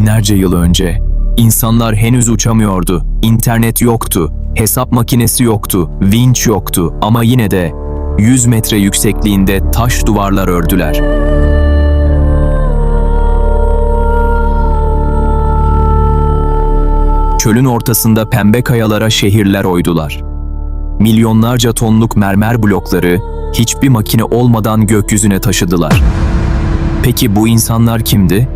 Binlerce yıl önce insanlar henüz uçamıyordu, internet yoktu, hesap makinesi yoktu, vinç yoktu ama yine de 100 metre yüksekliğinde taş duvarlar ördüler. Çölün ortasında pembe kayalara şehirler oydular. Milyonlarca tonluk mermer blokları hiçbir makine olmadan gökyüzüne taşıdılar. Peki bu insanlar kimdi?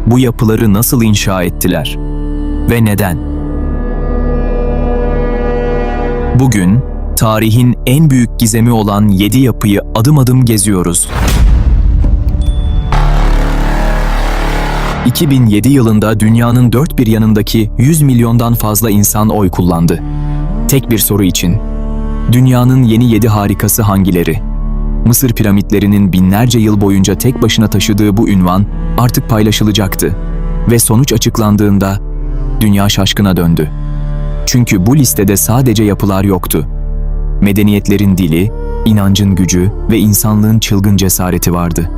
Bu yapıları nasıl inşa ettiler? Ve neden? Bugün tarihin en büyük gizemi olan 7 yapıyı adım adım geziyoruz. 2007 yılında dünyanın dört bir yanındaki 100 milyondan fazla insan oy kullandı. Tek bir soru için. Dünyanın yeni 7 harikası hangileri? Mısır piramitlerinin binlerce yıl boyunca tek başına taşıdığı bu ünvan artık paylaşılacaktı. Ve sonuç açıklandığında dünya şaşkına döndü. Çünkü bu listede sadece yapılar yoktu. Medeniyetlerin dili, inancın gücü ve insanlığın çılgın cesareti vardı.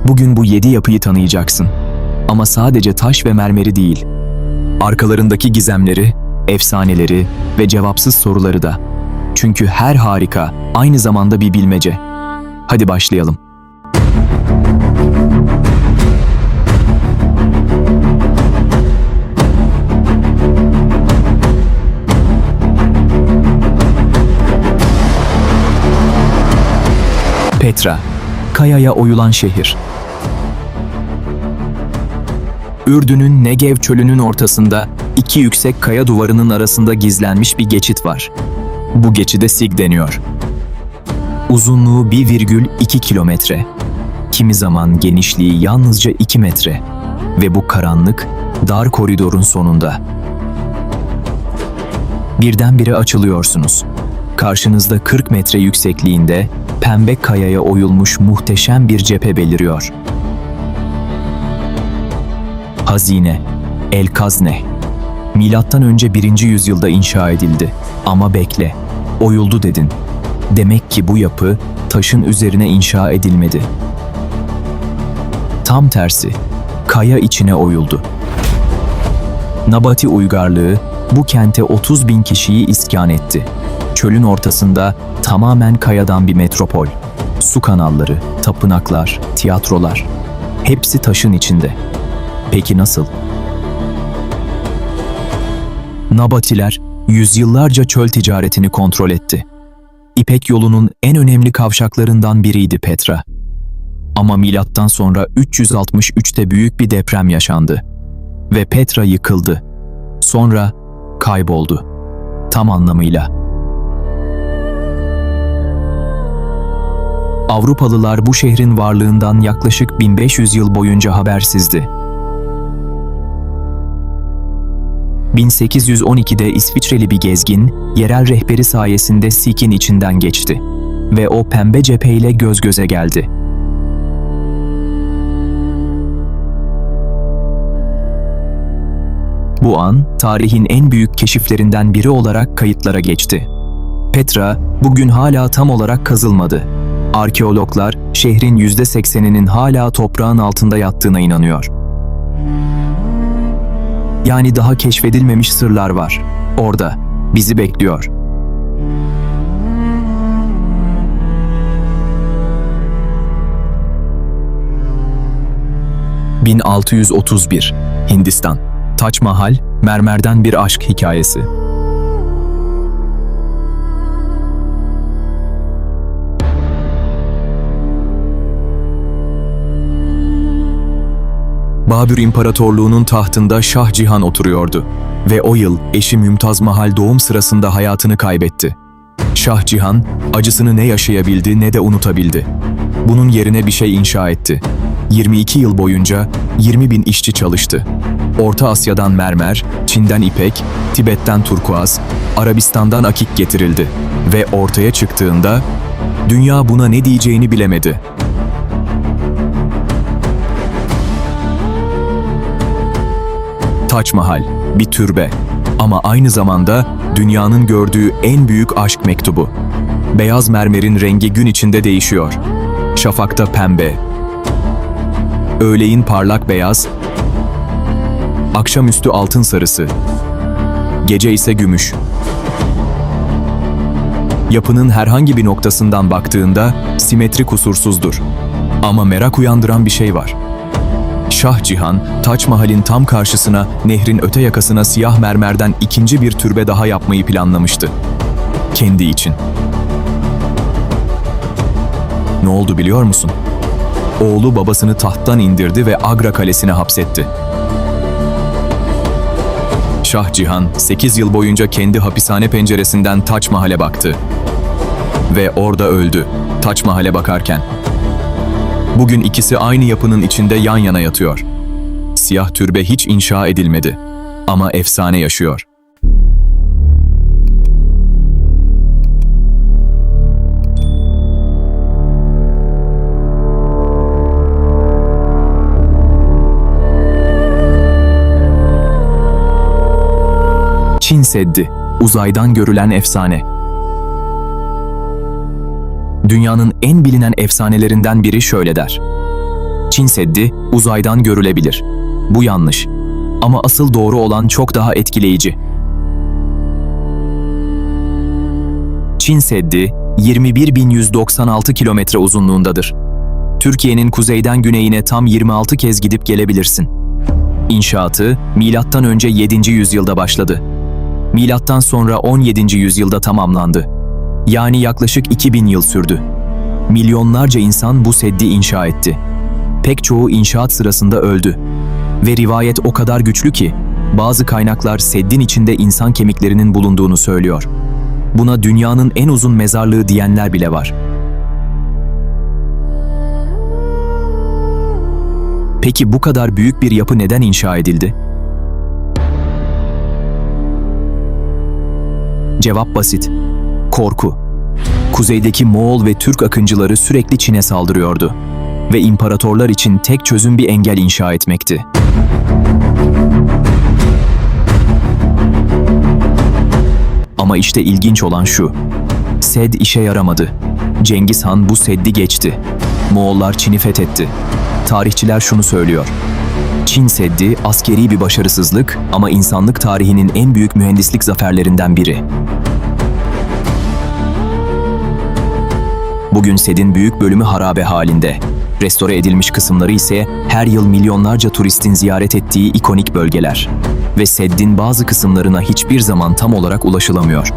Bugün bu 7 yapıyı tanıyacaksın. Ama sadece taş ve mermeri değil. Arkalarındaki gizemleri, efsaneleri ve cevapsız soruları da. Çünkü her harika aynı zamanda bir bilmece. Hadi başlayalım. Petra, kayaya oyulan şehir. Ürdün'ün Negev çölünün ortasında iki yüksek kaya duvarının arasında gizlenmiş bir geçit var. Bu geçide Sig deniyor. Uzunluğu 1,2 kilometre. Kimi zaman genişliği yalnızca 2 metre. Ve bu karanlık, dar koridorun sonunda. Birdenbire açılıyorsunuz. Karşınızda 40 metre yüksekliğinde pembe kayaya oyulmuş muhteşem bir cephe beliriyor. Hazine, El Kazne. Milattan önce 1. yüzyılda inşa edildi. Ama bekle, oyuldu dedin. Demek ki bu yapı taşın üzerine inşa edilmedi. Tam tersi, kaya içine oyuldu. Nabati uygarlığı bu kente 30.000 kişiyi iskan etti. Çölün ortasında tamamen kayadan bir metropol. Su kanalları, tapınaklar, tiyatrolar. Hepsi taşın içinde. Peki nasıl? Nabatiler yüzyıllarca çöl ticaretini kontrol etti. İpek yolunun en önemli kavşaklarından biriydi Petra. Ama milattan sonra 363'te büyük bir deprem yaşandı. Ve Petra yıkıldı. Sonra kayboldu. Tam anlamıyla. Avrupalılar bu şehrin varlığından yaklaşık 1500 yıl boyunca habersizdi. 1812'de İsviçreli bir gezgin, yerel rehberi sayesinde Sig'in içinden geçti ve o pembe cepheyle göz göze geldi. Bu an, tarihin en büyük keşiflerinden biri olarak kayıtlara geçti. Petra, bugün hala tam olarak kazılmadı. Arkeologlar, şehrin %80'inin hala toprağın altında yattığına inanıyor. Yani daha keşfedilmemiş sırlar var. Orada, bizi bekliyor. ...1631, Hindistan. Taç Mahal, mermerden bir aşk hikayesi. Babür İmparatorluğu'nun tahtında Şah Cihan oturuyordu ve o yıl eşi Mümtaz Mahal doğum sırasında hayatını kaybetti. Şah Cihan, acısını ne yaşayabildi ne de unutabildi. Bunun yerine bir şey inşa etti. 22 yıl boyunca 20.000 işçi çalıştı. Orta Asya'dan mermer, Çin'den ipek, Tibet'ten turkuaz, Arabistan'dan akik getirildi ve ortaya çıktığında dünya buna ne diyeceğini bilemedi. Taç Mahal, bir türbe ama aynı zamanda dünyanın gördüğü en büyük aşk mektubu. Beyaz mermerin rengi gün içinde değişiyor. Şafakta pembe, öğleyin parlak beyaz, Akşamüstü altın sarısı, gece ise gümüş. Yapının herhangi bir noktasından baktığında simetri kusursuzdur. Ama merak uyandıran bir şey var. Şah Cihan, Taç Mahal'in tam karşısına, nehrin öte yakasına siyah mermerden ikinci bir türbe daha yapmayı planlamıştı. Kendi için. Ne oldu biliyor musun? Oğlu babasını tahttan indirdi ve Agra Kalesi'ne hapsetti. Şah Cihan, 8 yıl boyunca kendi hapishane penceresinden Taç Mahal'e baktı. Ve orada öldü, Taç Mahal'e bakarken. Bugün ikisi aynı yapının içinde yan yana yatıyor. Siyah türbe hiç inşa edilmedi. Ama efsane yaşıyor. Çin Seddi, uzaydan görülen efsane. Dünyanın en bilinen efsanelerinden biri şöyle der: Çin Seddi uzaydan görülebilir. Bu yanlış. Ama asıl doğru olan çok daha etkileyici. Çin Seddi 21.196 kilometre uzunluğundadır. Türkiye'nin kuzeyden güneyine tam 26 kez gidip gelebilirsin. İnşaatı M.Ö. 7. yüzyılda başladı. Milattan sonra 17. yüzyılda tamamlandı. Yani yaklaşık 2000 yıl sürdü. Milyonlarca insan bu seddi inşa etti. Pek çoğu inşaat sırasında öldü. Ve rivayet o kadar güçlü ki, bazı kaynaklar seddin içinde insan kemiklerinin bulunduğunu söylüyor. Buna dünyanın en uzun mezarlığı diyenler bile var. Peki bu kadar büyük bir yapı neden inşa edildi? Cevap basit. Korku. Kuzeydeki Moğol ve Türk akıncıları sürekli Çin'e saldırıyordu. Ve imparatorlar için tek çözüm bir engel inşa etmekti. Ama işte ilginç olan şu: Sed işe yaramadı. Cengiz Han bu seddi geçti. Moğollar Çin'i fethetti. Tarihçiler şunu söylüyor: Çin Seddi askeri bir başarısızlık ama insanlık tarihinin en büyük mühendislik zaferlerinden biri. Bugün Sed'in büyük bölümü harabe halinde. Restore edilmiş kısımları ise her yıl milyonlarca turistin ziyaret ettiği ikonik bölgeler. Ve Sed'in bazı kısımlarına hiçbir zaman tam olarak ulaşılamıyor.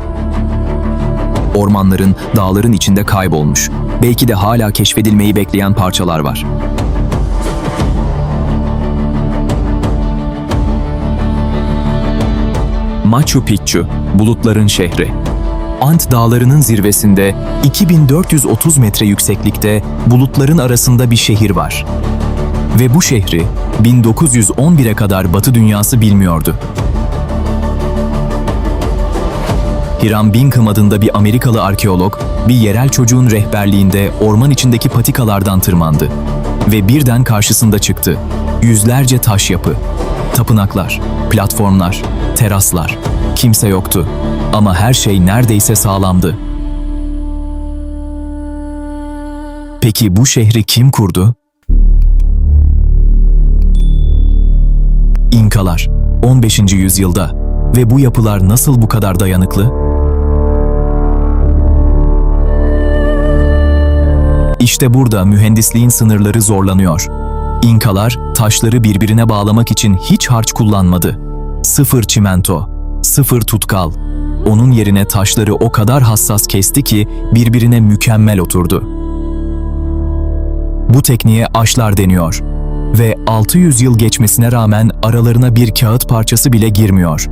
Ormanların, dağların içinde kaybolmuş. Belki de hala keşfedilmeyi bekleyen parçalar var. Machu Picchu, bulutların şehri. Ant dağlarının zirvesinde, 2430 metre yükseklikte, bulutların arasında bir şehir var. Ve bu şehri 1911'e kadar Batı dünyası bilmiyordu. Hiram Bingham adında bir Amerikalı arkeolog, bir yerel çocuğun rehberliğinde orman içindeki patikalardan tırmandı. Ve birden karşısında çıktı. Yüzlerce taş yapı, tapınaklar, platformlar, teraslar. Kimse yoktu. Ama her şey neredeyse sağlamdı. Peki bu şehri kim kurdu? İnkalar, 15. yüzyılda. Ve bu yapılar nasıl bu kadar dayanıklı? İşte burada mühendisliğin sınırları zorlanıyor. İnkalar taşları birbirine bağlamak için hiç harç kullanmadı. Sıfır çimento, sıfır tutkal. Onun yerine taşları o kadar hassas kesti ki birbirine mükemmel oturdu. Bu tekniğe aşlar deniyor. Ve 600 yıl geçmesine rağmen aralarına bir kağıt parçası bile girmiyor.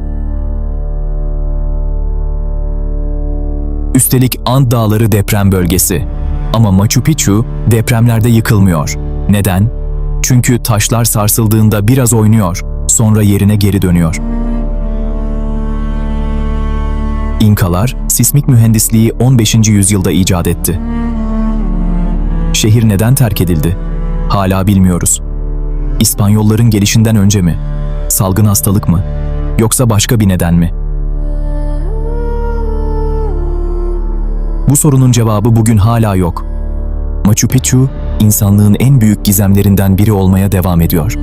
Üstelik Ant Dağları deprem bölgesi. Ama Machu Picchu depremlerde yıkılmıyor. Neden? Çünkü taşlar sarsıldığında biraz oynuyor, sonra yerine geri dönüyor. İnkalar, sismik mühendisliği 15. yüzyılda icat etti. Şehir neden terk edildi? Hala bilmiyoruz. İspanyolların gelişinden önce mi? Salgın hastalık mı? Yoksa başka bir neden mi? Bu sorunun cevabı bugün hala yok. Machu Picchu, insanlığın en büyük gizemlerinden biri olmaya devam ediyor.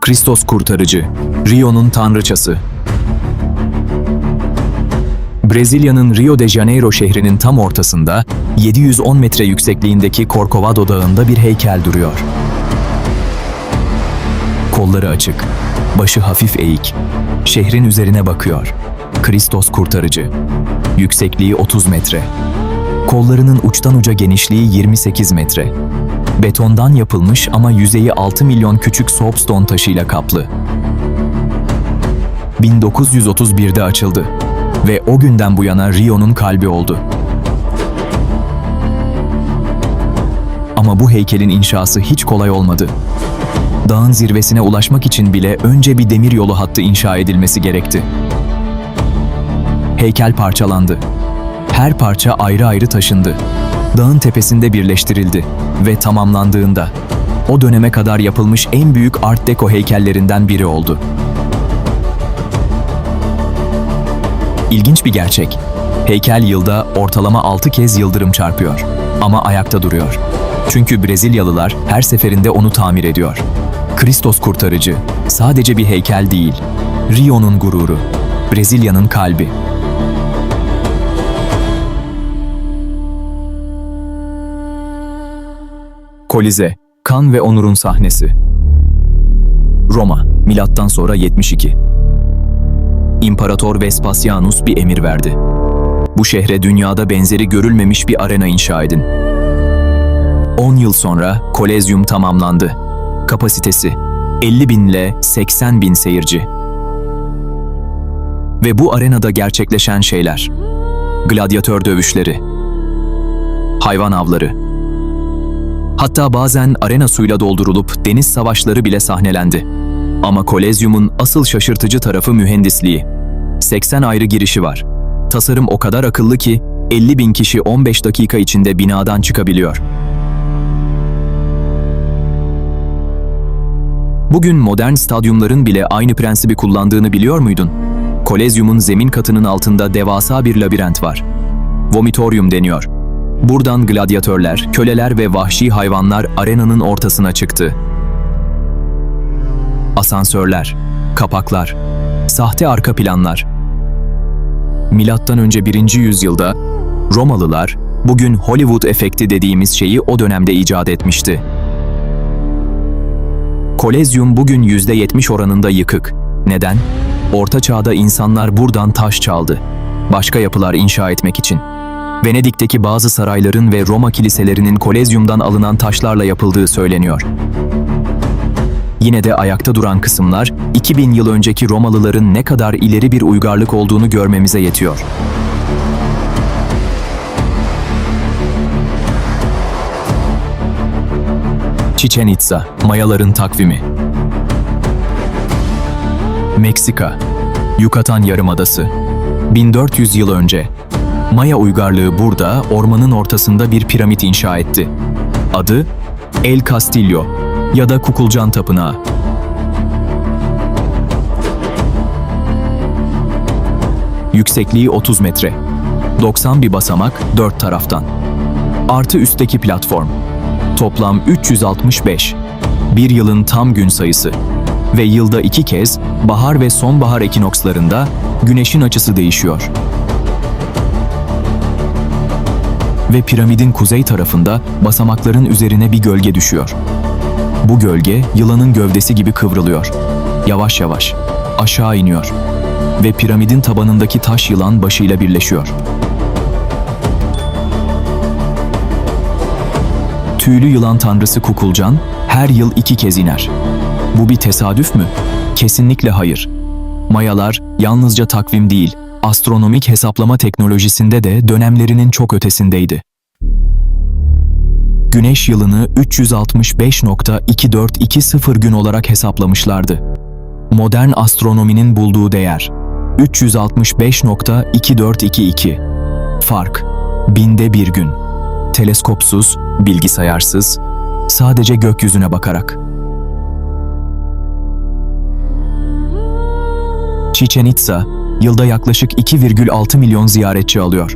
Kristos Kurtarıcı, Rio'nun tanrıçası. Brezilya'nın Rio de Janeiro şehrinin tam ortasında, 710 metre yüksekliğindeki Corcovado Dağı'nda bir heykel duruyor. Kolları açık, başı hafif eğik, şehrin üzerine bakıyor. Kristos Kurtarıcı. Yüksekliği 30 metre. Kollarının uçtan uca genişliği 28 metre. Betondan yapılmış ama yüzeyi 6 milyon küçük soapstone taşıyla kaplı. 1931'de açıldı ve o günden bu yana Rio'nun kalbi oldu. Ama bu heykelin inşası hiç kolay olmadı. Dağın zirvesine ulaşmak için bile önce bir demiryolu hattı inşa edilmesi gerekti. Heykel parçalandı. Her parça ayrı ayrı taşındı. Dağın tepesinde birleştirildi ve tamamlandığında o döneme kadar yapılmış en büyük Art Deco heykellerinden biri oldu. İlginç bir gerçek. Heykel yılda ortalama 6 kez yıldırım çarpıyor ama ayakta duruyor. Çünkü Brezilyalılar her seferinde onu tamir ediyor. Kristos Kurtarıcı sadece bir heykel değil, Rio'nun gururu, Brezilya'nın kalbi. Kolize, kan ve onurun sahnesi. Roma, milattan sonra 72. İmparator Vespasianus bir emir verdi. Bu şehre dünyada benzeri görülmemiş bir arena inşa edin. 10 yıl sonra Kolezyum tamamlandı. Kapasitesi 50 bin ile 80 bin seyirci. Ve bu arenada gerçekleşen şeyler: gladyatör dövüşleri, hayvan avları, hatta bazen arena suyla doldurulup deniz savaşları bile sahnelendi. Ama Kolezyum'un asıl şaşırtıcı tarafı mühendisliği. 80 ayrı girişi var. Tasarım o kadar akıllı ki 50 bin kişi 15 dakika içinde binadan çıkabiliyor. Bugün modern stadyumların bile aynı prensibi kullandığını biliyor muydun? Kolezyum'un zemin katının altında devasa bir labirent var. Vomitorium deniyor. Buradan gladyatörler, köleler ve vahşi hayvanlar arenanın ortasına çıktı. Asansörler, kapaklar, sahte arka planlar. Milattan önce 1. yüzyılda Romalılar bugün Hollywood efekti dediğimiz şeyi o dönemde icat etmişti. Kolezyum bugün %70 oranında yıkık. Neden? Orta Çağ'da insanlar buradan taş çaldı. Başka yapılar inşa etmek için. Venedik'teki bazı sarayların ve Roma kiliselerinin Kolezyum'dan alınan taşlarla yapıldığı söyleniyor. Yine de ayakta duran kısımlar, 2000 yıl önceki Romalıların ne kadar ileri bir uygarlık olduğunu görmemize yetiyor. Chichén Itzá, Mayaların takvimi. Meksika, Yucatán Yarımadası. 1400 yıl önce, Maya uygarlığı burada, ormanın ortasında bir piramit inşa etti. Adı El Castillo ya da Kukulcan Tapınağı. Yüksekliği 30 metre. 90 bir basamak 4 taraftan. Artı üstteki platform. Toplam 365. Bir yılın tam gün sayısı. Ve yılda 2 kez bahar ve sonbahar ekinokslarında güneşin açısı değişiyor. Ve piramidin kuzey tarafında basamakların üzerine bir gölge düşüyor. Bu gölge yılanın gövdesi gibi kıvrılıyor. Yavaş yavaş aşağı iniyor. Ve piramidin tabanındaki taş yılan başıyla birleşiyor. Tüylü yılan tanrısı Kukulcan her yıl 2 kez iner. Bu bir tesadüf mü? Kesinlikle hayır. Mayalar yalnızca takvim değil, astronomik hesaplama teknolojisinde de dönemlerinin çok ötesindeydi. Güneş yılını 365.2420 gün olarak hesaplamışlardı. Modern astronominin bulduğu değer 365.2422. Fark, binde bir gün. Teleskopsuz, bilgisayarsız, sadece gökyüzüne bakarak. Chichén Itzá, yılda yaklaşık 2,6 milyon ziyaretçi alıyor.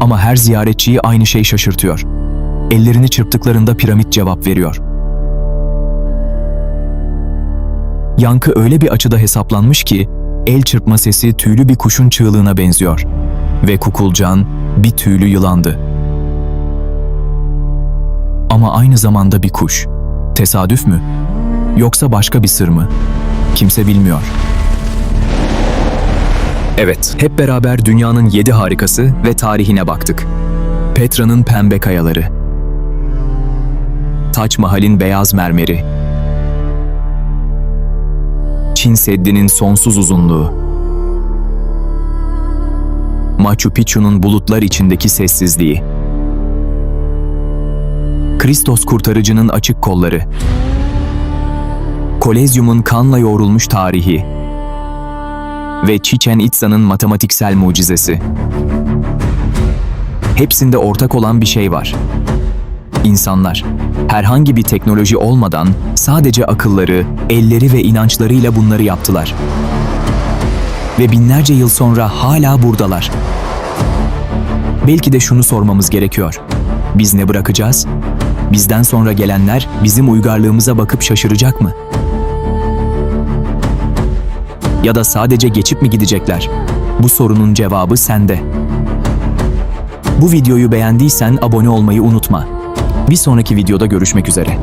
Ama her ziyaretçiyi aynı şey şaşırtıyor. Ellerini çırptıklarında piramit cevap veriyor. Yankı öyle bir açıda hesaplanmış ki, el çırpma sesi tüylü bir kuşun çığlığına benziyor. Ve Kukulcan bir tüylü yılandı. Ama aynı zamanda bir kuş. Tesadüf mü? Yoksa başka bir sır mı? Kimse bilmiyor. Evet, hep beraber dünyanın 7 harikası ve tarihine baktık. Petra'nın pembe kayaları, Taç Mahal'in beyaz mermeri, Çin Seddi'nin sonsuz uzunluğu, Machu Picchu'nun bulutlar içindeki sessizliği, Kristos Kurtarıcı'nın açık kolları, Kolezyum'un kanla yoğrulmuş tarihi ve Chichen Itza'nın matematiksel mucizesi. Hepsinde ortak olan bir şey var. İnsanlar, herhangi bir teknoloji olmadan sadece akılları, elleri ve inançlarıyla bunları yaptılar. Ve binlerce yıl sonra hala buradalar. Belki de şunu sormamız gerekiyor. Biz ne bırakacağız? Bizden sonra gelenler bizim uygarlığımıza bakıp şaşıracak mı? Ya da sadece geçip mi gidecekler? Bu sorunun cevabı sende. Bu videoyu beğendiysen abone olmayı unutma. Bir sonraki videoda görüşmek üzere.